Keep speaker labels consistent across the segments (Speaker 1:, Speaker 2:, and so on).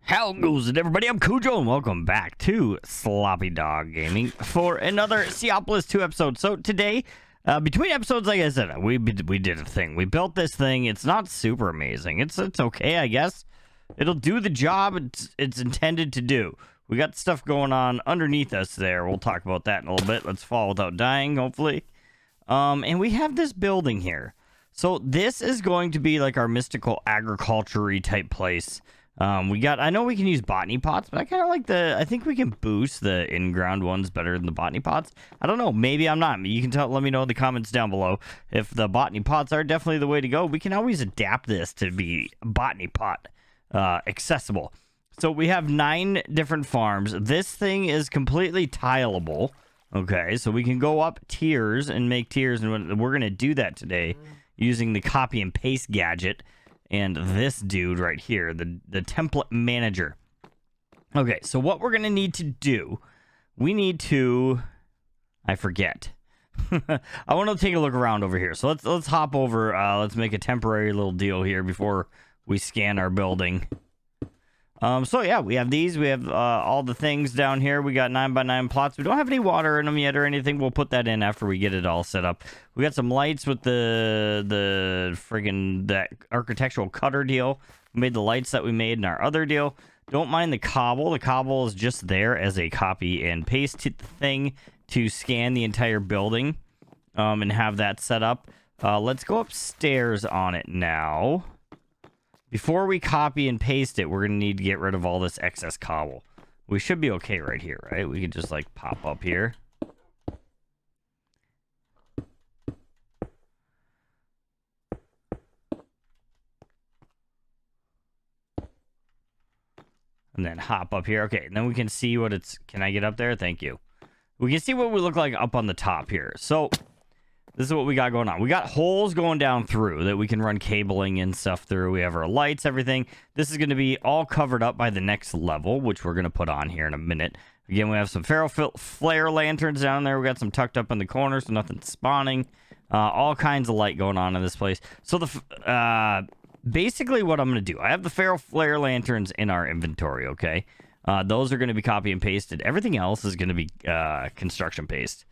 Speaker 1: How goes it, everybody? I'm Cujo, and welcome back to Sloppy Dog Gaming for another Seaopolis 2 episode. So today, between episodes, like I said, we did a thing. We built this thing. It's not super amazing. It's okay, I guess. It'll do the job it's intended to do. We got stuff going on underneath us there. We'll talk about that in a little bit. Let's fall without dying, hopefully. And we have this building here. So this is going to be like our mystical agriculture-y type place. I know we can use botany pots, but I kind of like I think we can boost the in-ground ones better than the botany pots. I don't know, maybe I'm not. You can let me know in the comments down below if the botany pots are definitely the way to go. We can always adapt this to be botany pot accessible. So we have 9 different farms. This thing is completely tileable. Okay, so we can go up tiers and make tiers, and we're going to do that today using the copy and paste gadget. And this dude right here, the template manager. Okay, so what we're going to need to do, we need to, I forget. I want to take a look around over here. So let's hop over. Let's make a temporary little deal here before we scan our building. So yeah, we have these. We have all the things down here. We got 9x9 plots. We don't have any water in them yet or anything. We'll put that in after we get it all set up. We got some lights with that architectural cutter deal. We made the lights that we made in our other deal. Don't mind the cobble. The cobble is just there as a copy and paste thing to scan the entire building and have that set up. Let's go upstairs on it now. Before we copy and paste it, we're going to need to get rid of all this excess cobble. We should be okay right here, right? We can just, like, pop up here. And then hop up here. Okay, and then we can see what it's... Can I get up there? Thank you. We can see what we look like up on the top here. So... this is what we got going on. We got holes going down through that we can run cabling and stuff through. We have our lights, everything. This is going to be all covered up by the next level, which we're going to put on here in a minute. Again, we have some flare lanterns down there. We got some tucked up in the corner, so nothing's spawning. All kinds of light going on in this place. So basically what I'm going to do, I have the flare lanterns in our inventory, okay? Those are going to be copy and pasted. Everything else is going to be construction paste.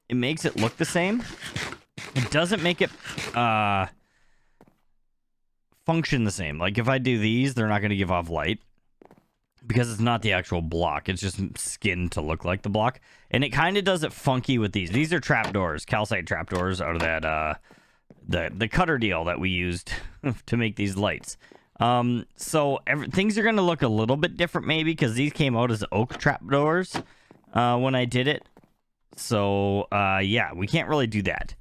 Speaker 1: It makes it look the same. It doesn't make it function the same. Like if I do these, they're not going to give off light because it's not the actual block. It's just skin to look like the block. And it kind of does it funky with these. These are trapdoors, calcite trapdoors out of that the cutter deal that we used to make these lights. So things are going to look a little bit different maybe because these came out as oak trapdoors when I did it. So, yeah, we can't really do that.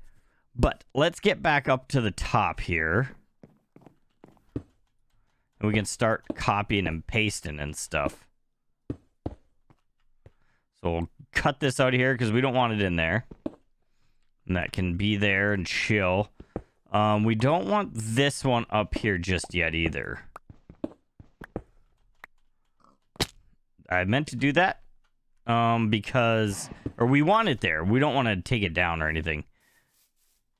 Speaker 1: But let's get back up to the top here. And we can start copying and pasting and stuff. So we'll cut this out of here because we don't want it in there. And that can be there and chill. We don't want this one up here just yet either. I meant to do that. Because we want it there. We don't want to take it down or anything.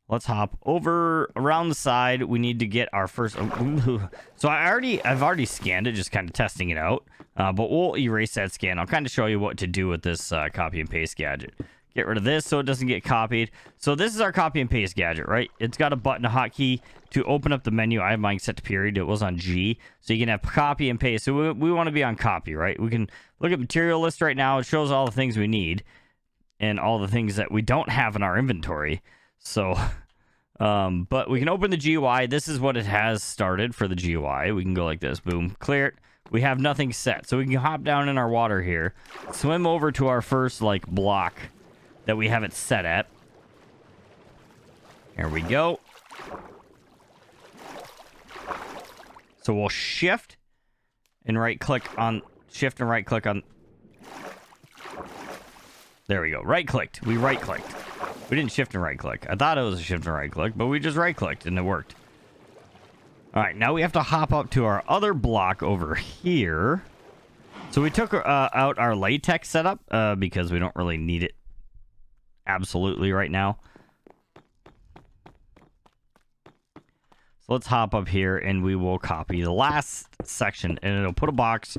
Speaker 1: Let's hop over around the side. We need to get our first. So I've already scanned it, just kind of testing it out. But we'll erase that scan. I'll kind of show you what to do with this copy and paste gadget. Get rid of this so it doesn't get copied. So this is our copy and paste gadget, right? It's got a button, a hotkey to open up the menu. I have mine set to period. It was on G. So you can have copy and paste. So we want to be on copy, right? We can look at material list right now. It shows all the things we need and all the things that we don't have in our inventory. So, but we can open the GUI. This is what it has started for the GUI. We can go like this. Boom. Clear it. We have nothing set. So we can hop down in our water here. Swim over to our first, like, block that we have it set at. Here we go. So we'll shift and right click on there we go. Right clicked. We right clicked. We didn't shift and right click. I thought it was a shift and right click, but we just right clicked and it worked. All right, now we have to hop up to our other block over here. So we took out our latex setup because we don't really need it absolutely right now. So let's hop up here and we will copy the last section, and it'll put a box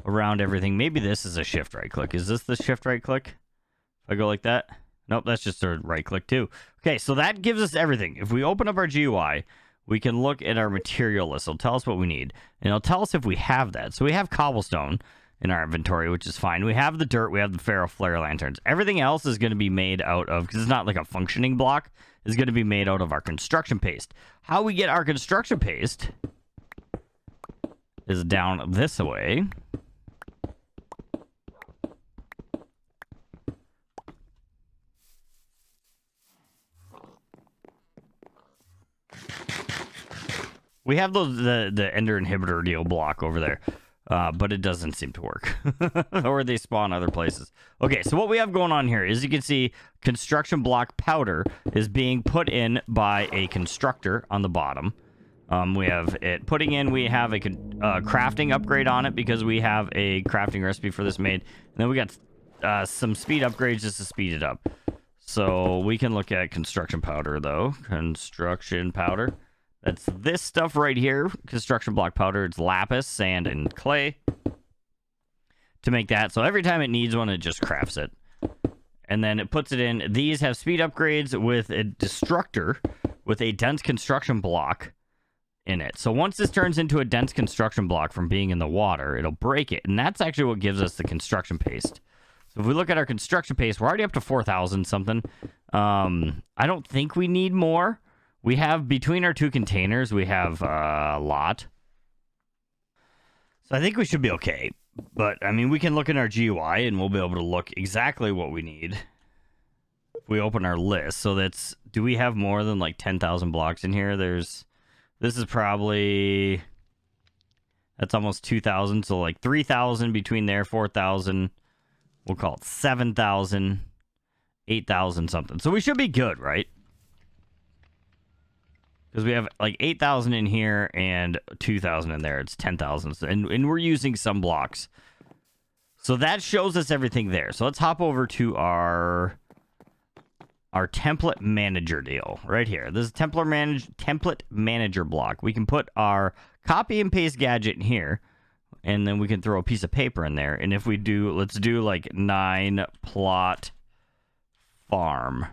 Speaker 1: around everything. Maybe this is a shift right click. Is this the shift right click? If I go like that? Nope, that's just a right click too. Okay, so that gives us everything. If we open up our GUI, we can look at our material list. It'll tell us what we need, and it'll tell us if we have that. So we have cobblestone in our inventory, which is fine. We have the dirt. We have the ferro flare lanterns. Everything else is going to be made out of, because it's not like a functioning block, is going to be made out of our construction paste. How we get our construction paste is down this way. We have the ender inhibitor deal block over there, but it doesn't seem to work. Or they spawn other places. Okay, so what we have going on here is you can see construction block powder is being put in by a constructor on the bottom. We have it putting in, we have a crafting upgrade on it because we have a crafting recipe for this made. And then we got some speed upgrades just to speed it up. So we can look at construction powder though. Construction powder. That's this stuff right here. Construction block powder. It's lapis, sand, and clay to make that. So every time it needs one, it just crafts it. And then it puts it in. These have speed upgrades with a destructor with a dense construction block in it. So once this turns into a dense construction block from being in the water, it'll break it. And that's actually what gives us the construction paste. So if we look at our construction paste, we're already up to 4,000 something. I don't think we need more. We have, between our two containers, we have a lot. So I think we should be okay. But, I mean, we can look in our GUI and we'll be able to look exactly what we need. If we open our list. So that's, do we have more than like 10,000 blocks in here? This is probably, that's almost 2,000. So like 3,000 between there, 4,000. We'll call it 7,000, 8,000 something. So we should be good, right? Because we have like 8,000 in here and 2,000 in there. It's 10,000. And we're using some blocks. So that shows us everything there. So let's hop over to our template manager deal right here. This is template manager block. We can put our copy and paste gadget in here. And then we can throw a piece of paper in there. And if we do, let's do like 9 plot farm.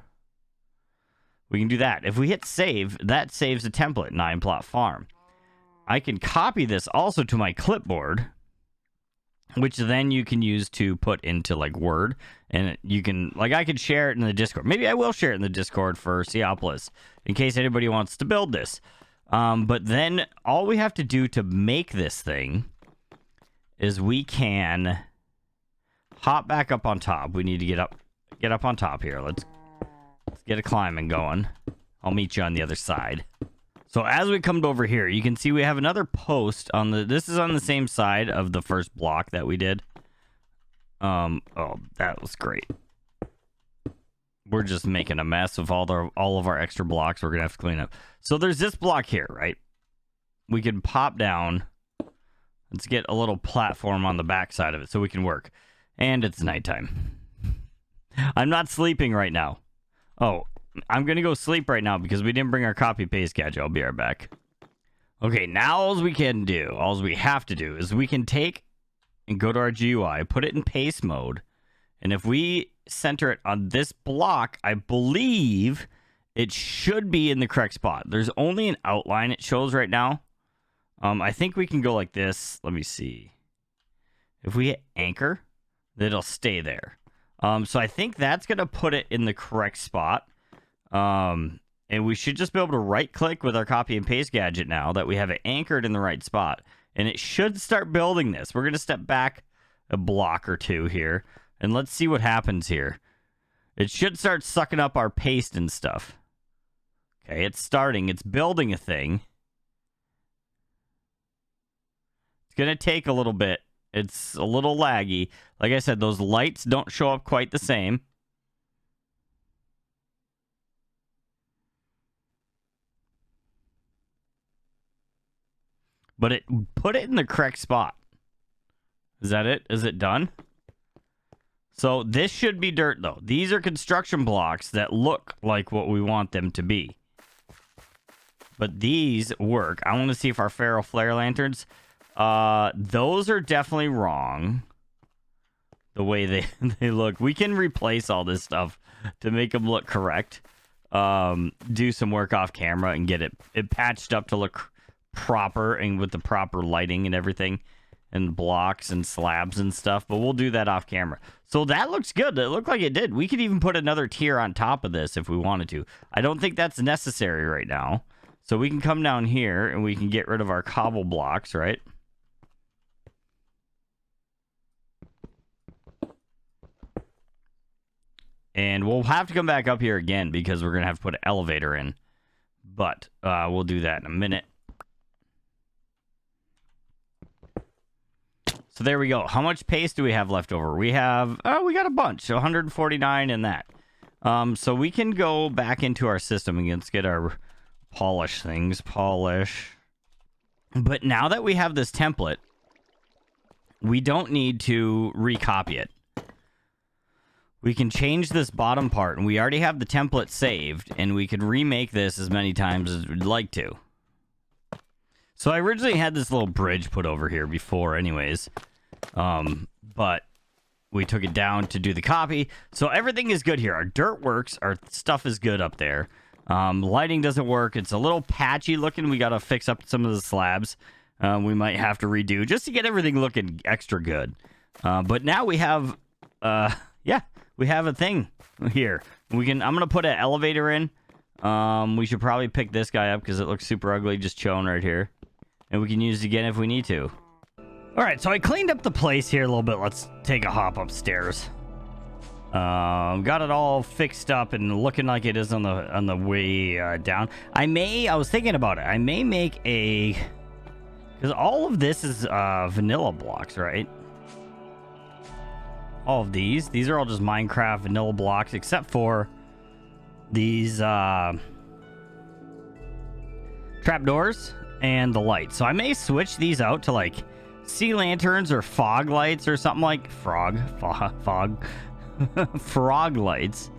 Speaker 1: We can do that. If we hit save, that saves the template, 9 plot farm. I can copy this also to my clipboard, which then you can use to put into like Word. And you can, like I could share it in the Discord. Maybe I will share it in the Discord for Seaopolis in case anybody wants to build this. But then all we have to do to make this thing is we can hop back up on top. We need to get up on top here. Let's get a climbing going. I'll meet you on the other side. So as we come over here, you can see we have another post on this is on the same side of the first block that we did. Oh, that was great. We're just making a mess of all of our extra blocks we're gonna have to clean up. So there's this block here, right? We can pop down. Let's get a little platform on the back side of it so we can work. And it's nighttime. I'm not sleeping right now. Oh, I'm going to go sleep right now because we didn't bring our copy paste gadget. I'll be right back. Okay, now all we have to do is we can take and go to our GUI, put it in paste mode. And if we center it on this block, I believe it should be in the correct spot. There's only an outline it shows right now. I think we can go like this. Let me see. If we hit anchor, it'll stay there. So I think that's going to put it in the correct spot. And we should just be able to right click with our copy and paste gadget now that we have it anchored in the right spot. And it should start building this. We're going to step back a block or two here. And let's see what happens here. It should start sucking up our paste and stuff. Okay, it's starting. It's building a thing. It's going to take a little bit. It's a little laggy. Like I said, those lights don't show up quite the same. But it put it in the correct spot. Is that it? Is it done? So this should be dirt, though. These are construction blocks that look like what we want them to be. But these work. I want to see if our ferro flare lanterns Those are definitely wrong. The way they look. We can replace all this stuff to make them look correct. Do some work off camera and get it patched up to look proper and with the proper lighting and everything and blocks and slabs and stuff. But we'll do that off camera. So that looks good. It looked like it did. We could even put another tier on top of this if we wanted to. I don't think that's necessary right now. So we can come down here and we can get rid of our cobble blocks, right? And we'll have to come back up here again because we're going to have to put an elevator in. But we'll do that in a minute. So there we go. How much paste do we have left over? We have, we got a bunch. So 149 in that. So we can go back into our system and let's get our polish things. Polish. But now that we have this template, we don't need to recopy it. We can change this bottom part, and we already have the template saved, and we can remake this as many times as we'd like to. So I originally had this little bridge put over here before anyways, but we took it down to do the copy. So everything is good here. Our dirt works. Our stuff is good up there. Lighting doesn't work. It's a little patchy looking. We got to fix up some of the slabs. We might have to redo just to get everything looking extra good. But now we have, yeah. We have a thing here. I'm going to put an elevator in. We should probably pick this guy up because it looks super ugly just chilling right here. And we can use it again if we need to. All right, so I cleaned up the place here a little bit. Let's take a hop upstairs. Got it all fixed up and looking like it is on the way down. I was thinking about it. I may make a... Because all of this is vanilla blocks, right? All of these are all just Minecraft vanilla blocks except for these trapdoors and the lights. So I may switch these out to like sea lanterns or fog lights or something like frog lights,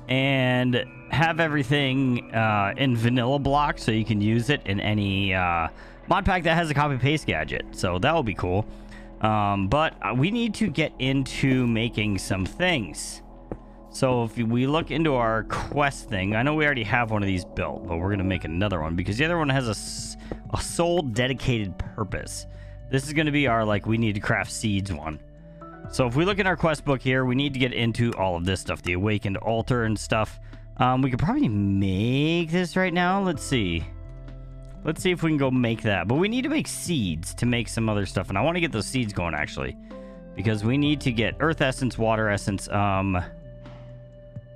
Speaker 1: and have everything in vanilla blocks so you can use it in any mod pack that has a copy paste gadget. So that will be cool. But we need to get into making some things. So if we look into our quest thing, I know we already have one of these built, but we're going to make another one because the other one has a sole dedicated purpose. This is going to be our, like, we need to craft seeds one. So if we look in our quest book here, we need to get into all of this stuff, the awakened altar and stuff. We could probably make this right now. Let's see. Let's see if we can go make that. But we need to make seeds to make some other stuff. And I want to get those seeds going, actually. Because we need to get earth essence, water essence.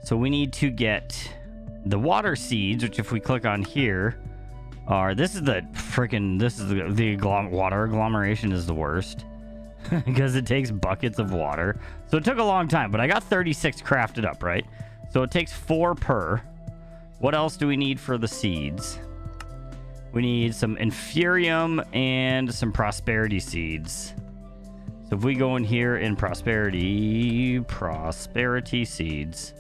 Speaker 1: So we need to get the water seeds, which if we click on here, this is the water agglomeration is the worst. Because it takes buckets of water. So it took a long time. But I got 36 crafted up, right? So it takes 4 per. What else do we need for the seeds? We need some Inferium and some Prosperity seeds. So if we go in here in Prosperity seeds.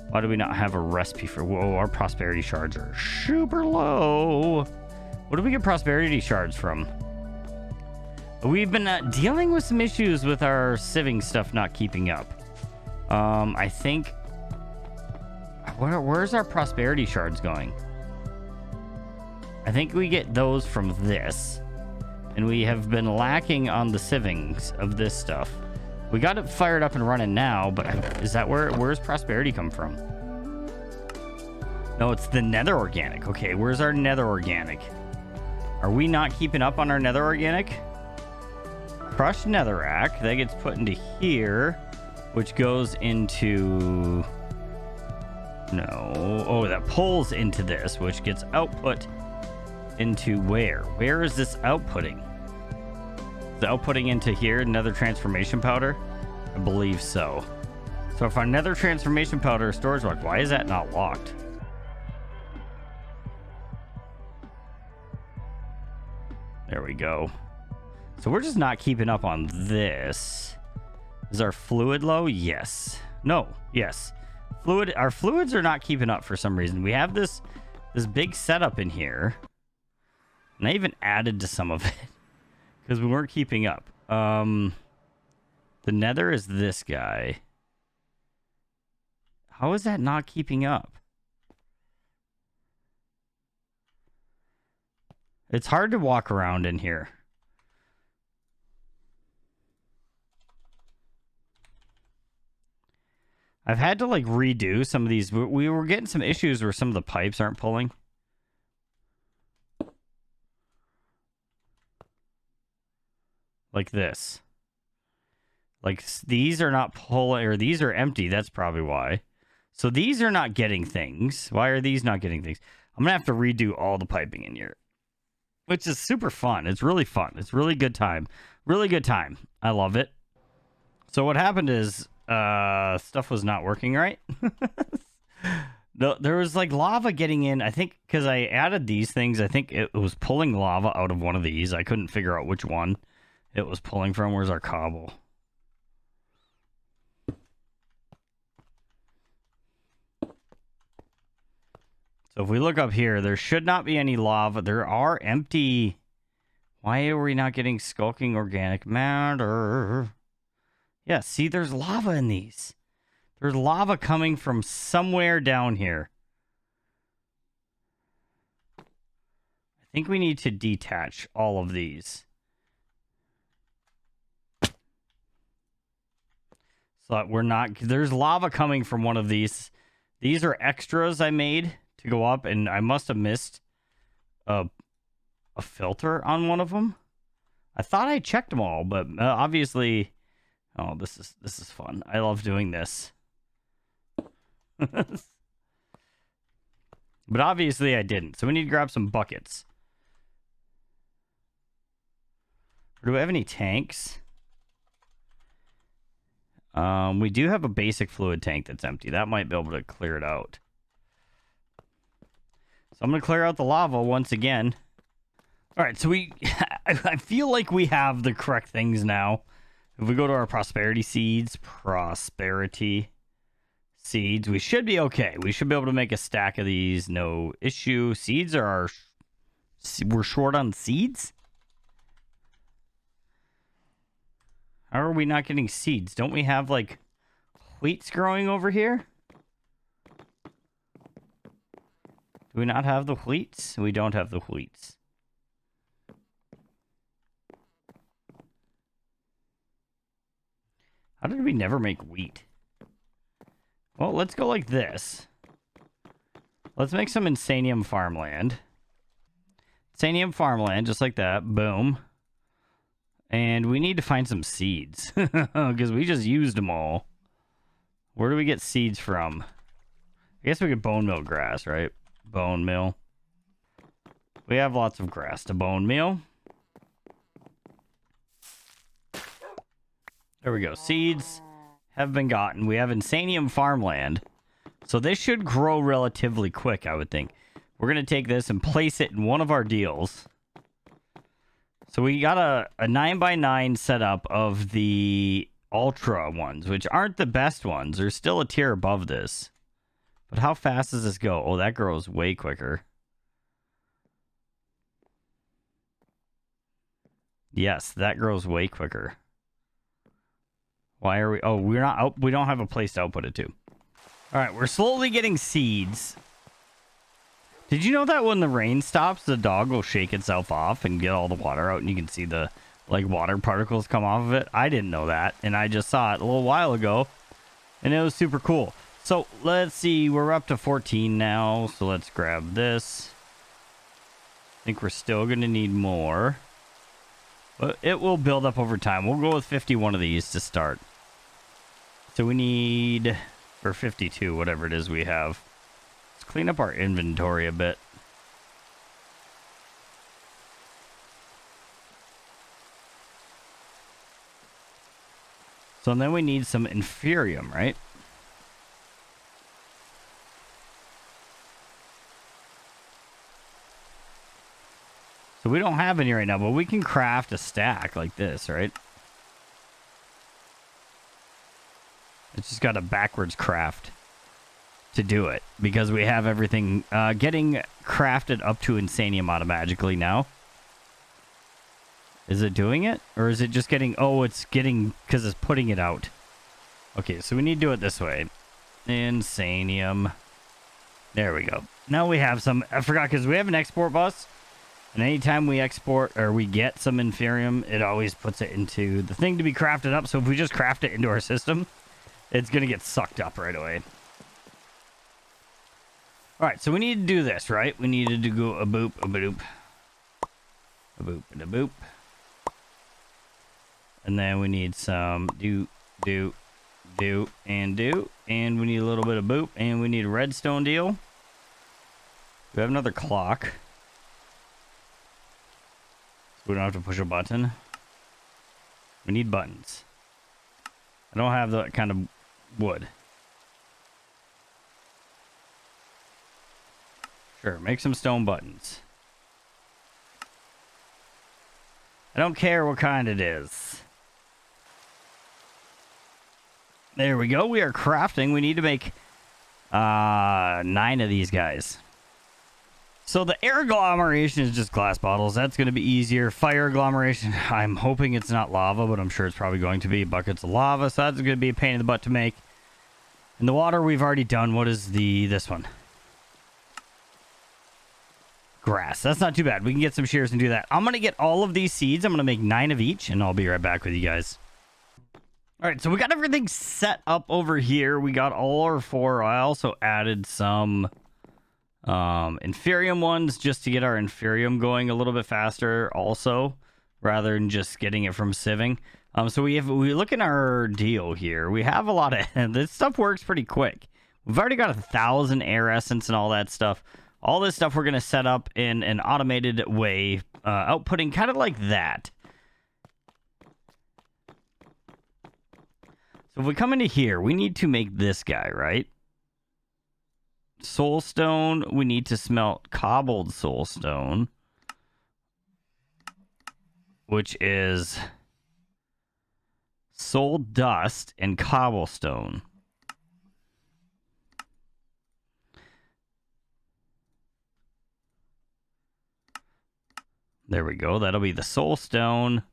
Speaker 1: Why do we not have a recipe for... Whoa, our Prosperity shards are super low. Where do we get Prosperity shards from? We've been dealing with some issues with our sieving stuff not keeping up. I think... Where's our Prosperity shards going? I think we get those from this. And we have been lacking on the sievings of this stuff. We got it fired up and running now, but is that where's Prosperity come from? No, it's the Nether Organic. Okay, where's our Nether Organic? Are we not keeping up on our Nether Organic? Crushed Netherrack. That gets put into here, which goes into... No. Oh, that pulls into this, which gets output into where? Where is this outputting? Is it outputting into here, Nether Transformation Powder? I believe so. So if our Nether Transformation Powder is storage locked, why is that not locked? There we go. So we're just not keeping up on this. Is our fluid low? Yes. No. Yes. Our fluids are not keeping up for some reason. We have this big setup in here. And I even added to some of it because we weren't keeping up. The nether is this guy. How is that not keeping up? It's hard to walk around in here. I've had to like redo some of these. We were getting some issues where some of the pipes aren't pulling. Like this. Like these are not pulling, or these are empty. That's probably why. So these are not getting things. Why are these not getting things? I'm going to have to redo all the piping in here. Which is super fun. It's really fun. It's really good time. Really good time. I love it. So what happened is stuff was not working right. There was like lava getting in. I think because I added these things, I think it was pulling lava out of one of these. I couldn't figure out which one it was pulling from. Where's our cobble? So if we look up here, there should not be any lava. There are empty. Why are we not getting skulking organic matter? Yeah, see, there's lava in these. There's lava coming from somewhere down here. I think we need to detach all of these. So that we're not... There's lava coming from one of these. These are extras I made to go up, and I must have missed a filter on one of them. I thought I checked them all, but obviously... Oh, this is fun. I love doing this. But obviously I didn't. So we need to grab some buckets. Or do we have any tanks? We do have a basic fluid tank that's empty. That might be able to clear it out. So I'm going to clear out the lava once again. All right, so I feel like we have the correct things now. If we go to our prosperity seeds, we should be okay. We should be able to make a stack of these, no issue. Seeds are we're short on seeds? How are we not getting seeds? Don't we have, like, wheats growing over here? Do we not have the wheats? We don't have the wheats. How did we never make wheat? Well, let's go like this. Let's make some insanium farmland. Insanium farmland, just like that. Boom. And we need to find some seeds. Because we just used them all. Where do we get seeds from? I guess we could bone meal grass, right? Bone meal. We have lots of grass to bone meal. There we go. Seeds have been gotten. We have insanium farmland. So this should grow relatively quick, I would think. We're going to take this and place it in one of our deals. So we got a 9x9 setup of the ultra ones, which aren't the best ones. They're still a tier above this. But how fast does this go? Oh, that grows way quicker. Yes, that grows way quicker. Why are we... Oh, we're not out... We don't have a place to output it to. All right, we're slowly getting seeds. Did you know that when the rain stops, the dog will shake itself off and get all the water out, and you can see the, like, water particles come off of it? I didn't know that, and I just saw it a little while ago, and it was super cool. So, let's see. We're up to 14 now, so let's grab this. I think we're still going to need more. But it will build up over time. We'll go with 51 of these to start. So we need, or 52, whatever it is we have. Let's clean up our inventory a bit. So then we need some inferium, right? So we don't have any right now, but we can craft a stack like this, right? It's just got a backwards craft to do it because we have everything getting crafted up to insanium automatically now. Is it doing it? Or is it just getting... Oh, it's getting... Because it's putting it out. Okay, so we need to do it this way. Insanium. There we go. Now we have some... I forgot, because we have an export bus. And anytime we export or we get some inferium, it always puts it into the thing to be crafted up. So if we just craft it into our system, it's going to get sucked up right away. All right, so we need to do this, right? We needed to go a boop, a boop, a boop, and a boop. And then we need some do, and do. And we need a little bit of boop, and we need a redstone deal. We have another clock. We don't have to push a button. We need buttons. I don't have that kind of wood. Sure, make some stone buttons. I don't care what kind it is. There we go. We are crafting. We need to make 9 of these guys. So the air agglomeration is just glass bottles. That's going to be easier. Fire agglomeration, I'm hoping it's not lava, but I'm sure it's probably going to be buckets of lava. So that's going to be a pain in the butt to make. And the water we've already done. What is this one? Grass. That's not too bad. We can get some shears and do that. I'm going to get all of these seeds. I'm going to make 9 of each, and I'll be right back with you guys. All right, so we got everything set up over here. We got all our 4. I also added some... inferium ones just to get our inferium going a little bit faster also, rather than just getting it from sieving. So we look in our deal here. We have a lot of this stuff works pretty quick. We've already got 1,000 air essence and all that stuff. All this stuff we're going to set up in an automated way, outputting kind of like that. So if we come into here, we need to make this guy, right? Soulstone, we need to smelt cobbled soulstone, which is soul dust and cobblestone. There we go. That'll be the soulstone.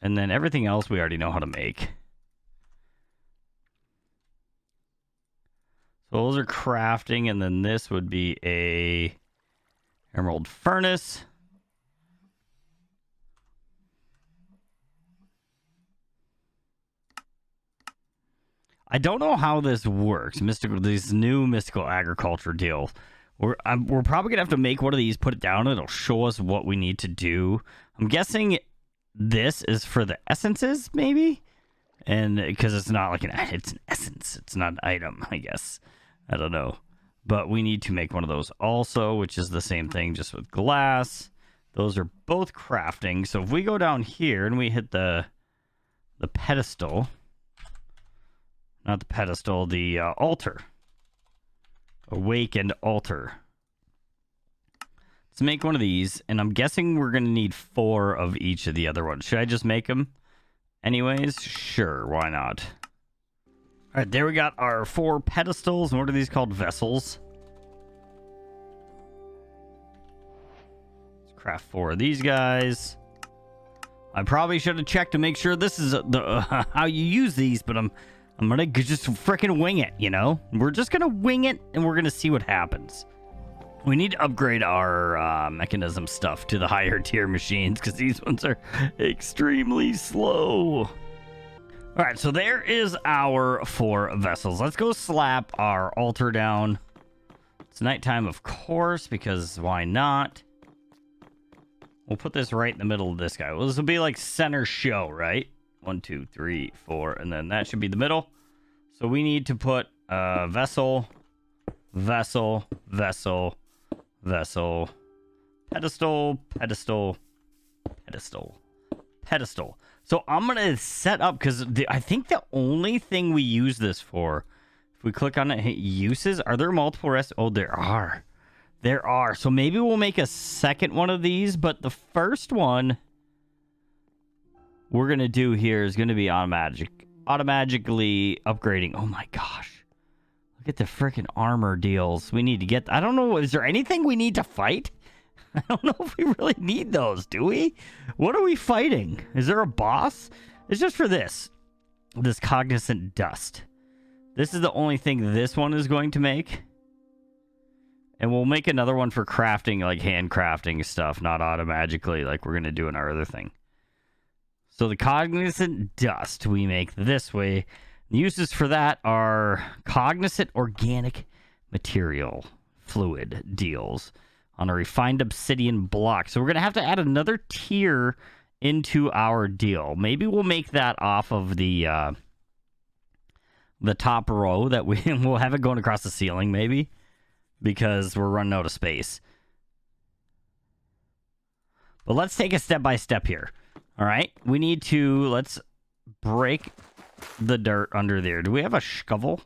Speaker 1: And then everything else we already know how to make. So those are crafting, and then this would be a emerald furnace. I don't know how this works. These new mystical agriculture deal. We're probably gonna have to make one of these, put it down, and it'll show us what we need to do. I'm guessing this is for the essences, maybe, and because it's not like it's an essence, it's not an item, I guess. I don't know. But we need to make one of those also, which is the same thing, just with glass. Those are both crafting. So if we go down here and we hit the pedestal, not the pedestal, the altar. Awakened altar. Let's make one of these, and I'm guessing we're going to need 4 of each of the other ones. Should I just make them anyways? Sure, why not? All right, there we got our 4 pedestals. What are these called? Vessels. Let's craft 4 of these guys. I probably should have checked to make sure this is how you use these, but I'm gonna just freaking wing it, you know? We're just gonna wing it, and we're gonna see what happens. We need to upgrade our mechanism stuff to the higher tier machines, because these ones are extremely slow. All right, so there is our 4 vessels. Let's go slap our altar down. It's nighttime, of course, because why not? We'll put this right in the middle of this guy. Well, this will be like center show, right? 1, 2, 3, 4, and then that should be the middle. So we need to put vessel, vessel, vessel, vessel, pedestal, pedestal, pedestal, pedestal. So I'm going to set up, because I think the only thing we use this for, if we click on it, hit uses, are there multiple rest? Oh, there are. There are. So maybe we'll make a second one of these, but the first one we're going to do here is going to be automatically upgrading. Oh my gosh. Look at the freaking armor deals we need to get. I don't know. Is there anything we need to fight? I don't know if we really need those, do we? What are we fighting? Is there a boss? It's just for this Cognizant dust. This is the only thing this one is going to make. And we'll make another one for crafting, like handcrafting stuff, not automagically like we're going to do in our other thing. So the Cognizant dust we make this way. The uses for that are Cognizant organic material fluid deals on a refined obsidian block. So we're going to have to add another tier into our deal. Maybe we'll make that off of the top row that we'll have it going across the ceiling, maybe, because we're running out of space. But let's take a step by step here. All right, we need to, let's break the dirt under there. Do we have a shovel?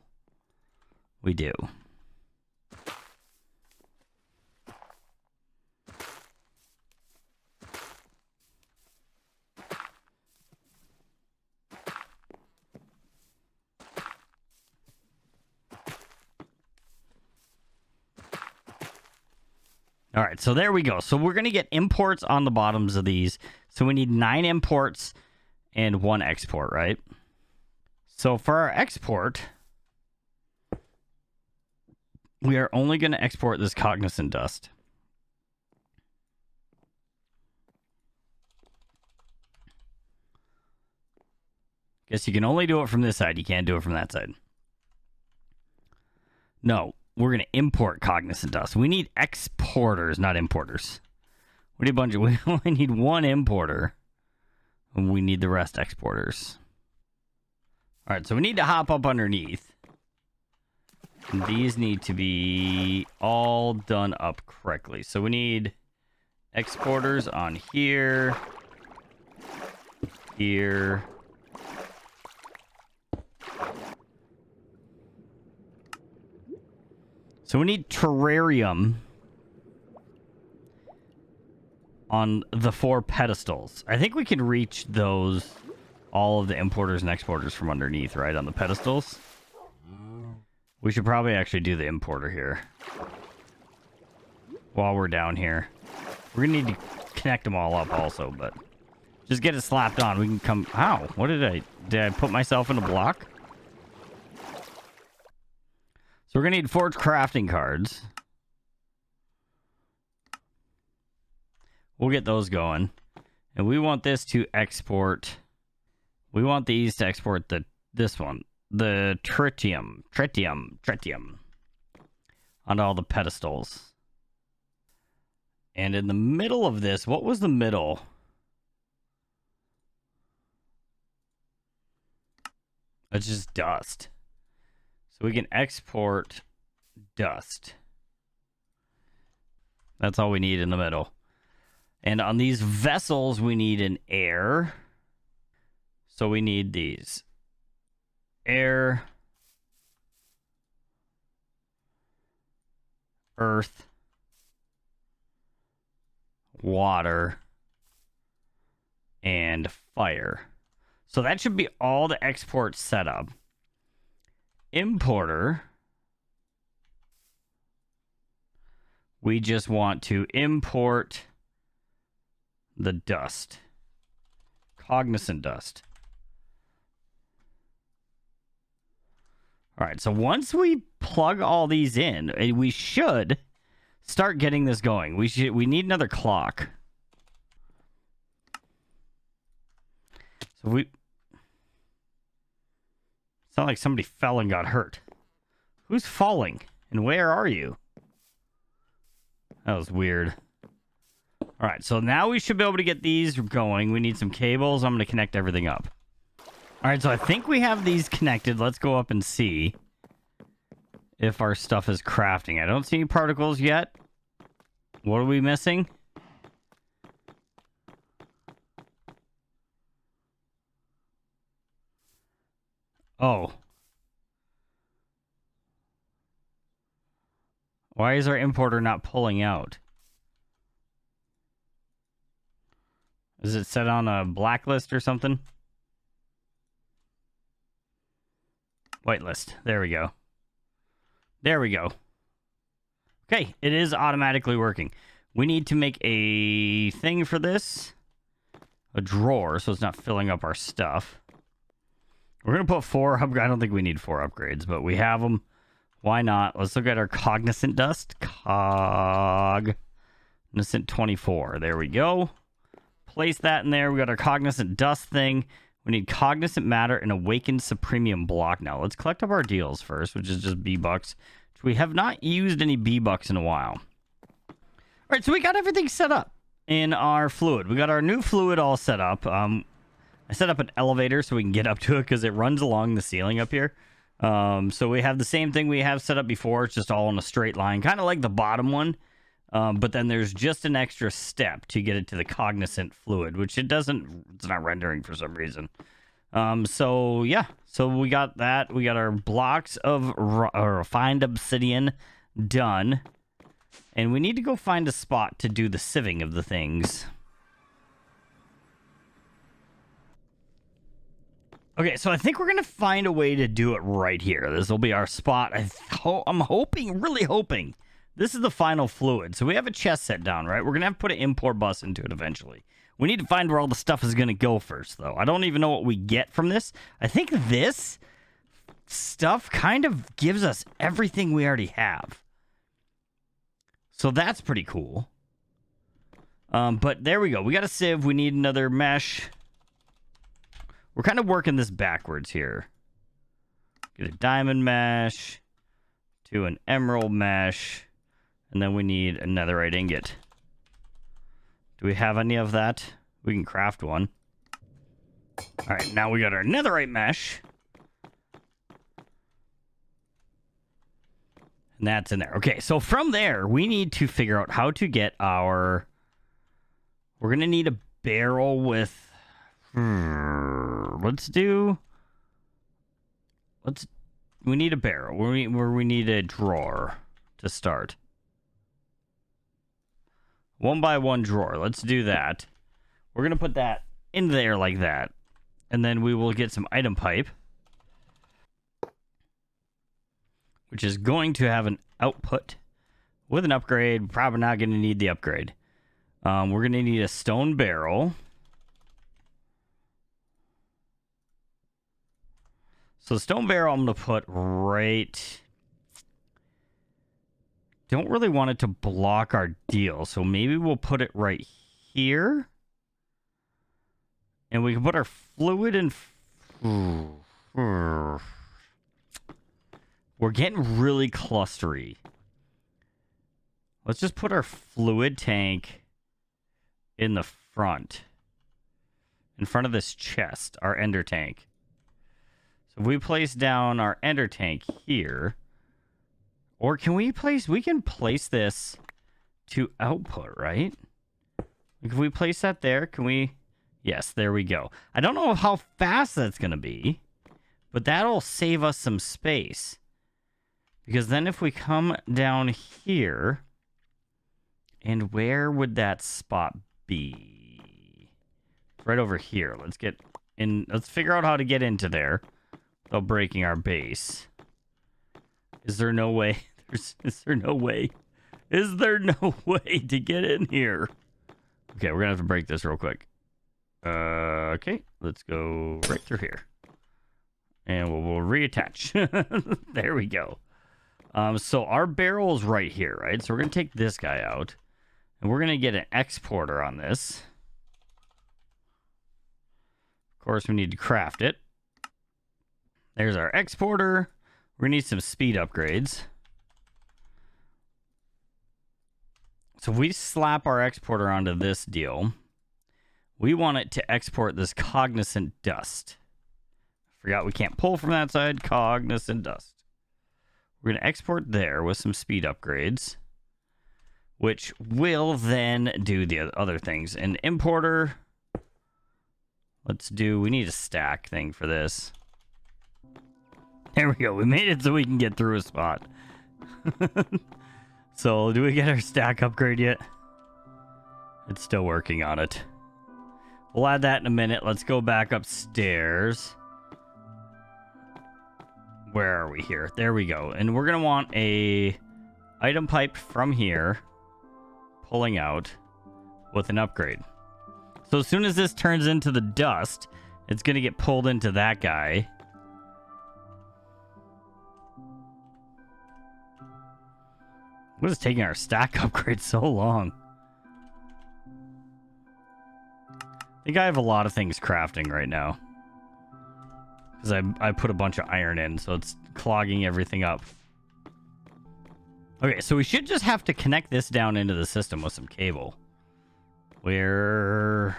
Speaker 1: We do. All right, so there we go. So we're going to get imports on the bottoms of these. So we need 9 imports and 1 export, right? So for our export, we are only going to export this Cognizant dust. Guess you can only do it from this side. You can't do it from that side. No. We're going to import Cognizant dust. We need exporters, not importers. We need a bunch of... We only need 1 importer. And we need the rest exporters. All right, so we need to hop up underneath. And these need to be all done up correctly. So we need exporters on here. Here. So we need terrarium on the 4 pedestals. I think we can reach those, all of the importers and exporters from underneath, right, on the pedestals. We should probably actually do the importer here while we're down here. We're going to need to connect them all up also, but just get it slapped on. We can come... Ow, what did I put myself in a block? So we're going to need forge crafting cards. We'll get those going. And we want this to export. We want these to export this one. The tritium. On all the pedestals. And in the middle of this, what was the middle? It's just dust. So we can export dust. That's all we need in the middle. And on these vessels, we need an air. So we need these. Air. Earth. Water. And fire. So that should be all the export setup. Importer, we just want to import the dust. Cognizant dust. All right, so once we plug all these in, we should start getting this going. We need another clock. So it's not like somebody fell and got hurt. Who's falling? And where are you? That was weird. All right, so now we should be able to get these going. We need some cables. I'm going to connect everything up. All right, so I think we have these connected. Let's go up and see if our stuff is crafting. I don't see any particles yet. What are we missing? Oh. Why is our importer not pulling out? Is it set on a blacklist or something? Whitelist. There we go. There we go. Okay, it is automatically working. We need to make a thing for this. A drawer, so it's not filling up our stuff. We're going to put 4 upgrades. I don't think we need 4 upgrades, but we have them. Why not? Let's look at our Cognizant dust. Cognizant 24. There we go. Place that in there. We got our Cognizant dust thing. We need Cognizant matter and awakened supremium block now. Let's collect up our deals first, which is just B-Bucks. We have not used any B-Bucks in a while. All right, so we got everything set up in our fluid. We got our new fluid all set up. I set up an elevator so we can get up to it because it runs along the ceiling up here. So we have the same thing we have set up before. It's just all in a straight line, kind of like the bottom one. But then there's just an extra step to get it to the Cognizant fluid, which it's not rendering for some reason. So yeah, so we got that. We got our blocks of refined obsidian done. And we need to go find a spot to do the sieving of the things. Okay, so I think we're going to find a way to do it right here. This will be our spot. I'm hoping, really hoping, this is the final fluid. So we have a chest set down, right? We're going to have to put an import bus into it eventually. We need to find where all the stuff is going to go first, though. I don't even know what we get from this. I think this stuff kind of gives us everything we already have. So that's pretty cool. But there we go. We got a sieve. We need another mesh. We're kind of working this backwards here. Get a diamond mesh to an emerald mesh. And then we need a netherite ingot. Do we have any of that? We can craft one. All right, now we got our netherite mesh. And that's in there. Okay, so from there, we need to figure out how to get our... We're going to need a barrel with... We need a barrel. We need a drawer to start. 1x1 drawer. Let's do that. We're going to put that in there like that. And then we will get some item pipe, which is going to have an output with an upgrade. Probably not going to need the upgrade. We're going to need a stone barrel. So the stone barrel I'm going to put right... Don't really want it to block our deal, so maybe we'll put it right here. And we can put our fluid in... We're getting really clustery. Let's just put our fluid tank in the front. In front of this chest, our ender tank. So if we place down our ender tank here... Or can we can place this to output, right? If we place that there, can we? Yes, there we go. I don't know how fast that's going to be, but that'll save us some space. Because then if we come down here, and where would that spot be? Right over here. Let's get in. Let's figure out how to get into there without breaking our base. Is there no way? Is there no way? Is there no way to get in here? Okay, we're going to have to break this real quick. Okay, let's go right through here. And we'll reattach. There we go. So our barrel is right here, right? So we're going to take this guy out. And we're going to get an exporter on this. Of course, we need to craft it. There's our exporter. We're going to need some speed upgrades. So if we slap our exporter onto this deal, we want it to export this Cognizant dust. Forgot we can't pull from that side. Cognizant dust. We're going to export there with some speed upgrades, which will then do the other things. An importer. We need a stack thing for this. There we go. We made it so we can get through a spot. So, do we get our stack upgrade yet? It's still working on it. We'll add that in a minute. Let's go back upstairs. Where are we here? There we go. And we're going to want a item pipe from here. pulling out with an upgrade. So as soon as this turns into the dust, it's going to get pulled into that guy. What is taking our stack upgrade so long? I think I have a lot of things crafting right now. Because I put a bunch of iron in, so it's clogging everything up. Okay, so we should just have to connect this down into the system with some cable. Where...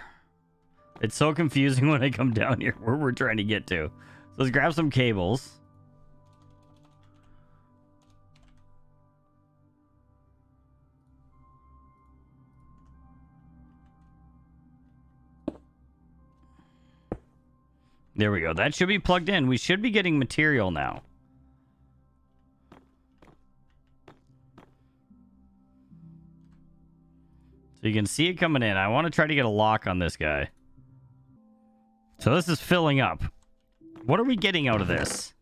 Speaker 1: It's so confusing when I come down here where we're trying to get to. So let's grab some cables. There we go. That should be plugged in. We should be getting material now. So you can see it coming in. I want to try to get a lock on this guy. So this is filling up. What are we getting out of this?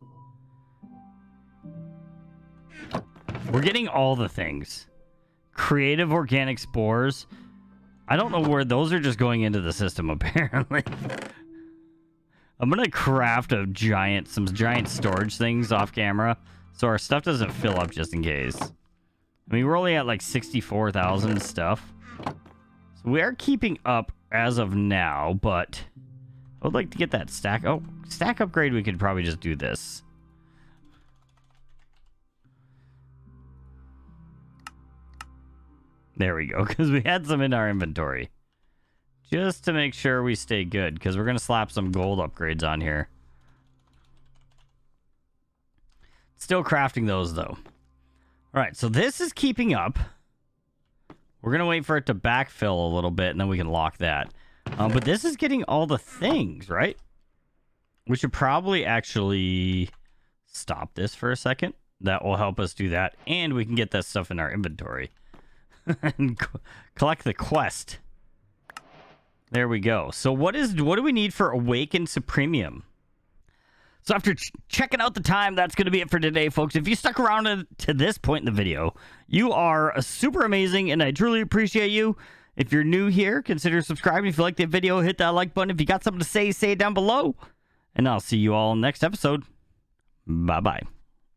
Speaker 1: We're getting all the things. Creative organic spores. I don't know where those are just going into the system, apparently. I'm going to craft some giant storage things off camera so our stuff doesn't fill up just in case. I mean, we're only at like 64,000 stuff. So we are keeping up as of now, but I would like to get that stack. Oh, stack upgrade, we could probably just do this. There we go, because we had some in our inventory. Just to make sure we stay good, because we're going to slap some gold upgrades on here. Still crafting those, though. Alright, so this is keeping up. We're going to wait for it to backfill a little bit, and then we can lock that. But this is getting all the things, right? We should probably actually stop this for a second. That will help us do that, and we can get that stuff in our inventory. And collect the quest. There we go. So what do we need for Awakened Supremium? So after checking out the time, that's going to be it for today, folks. If you stuck around to this point in the video, you are super amazing, and I truly appreciate you. If you're new here, consider subscribing. If you liked the video, hit that like button. If you got something to say it down below. And I'll see you all in the next episode. Bye-bye.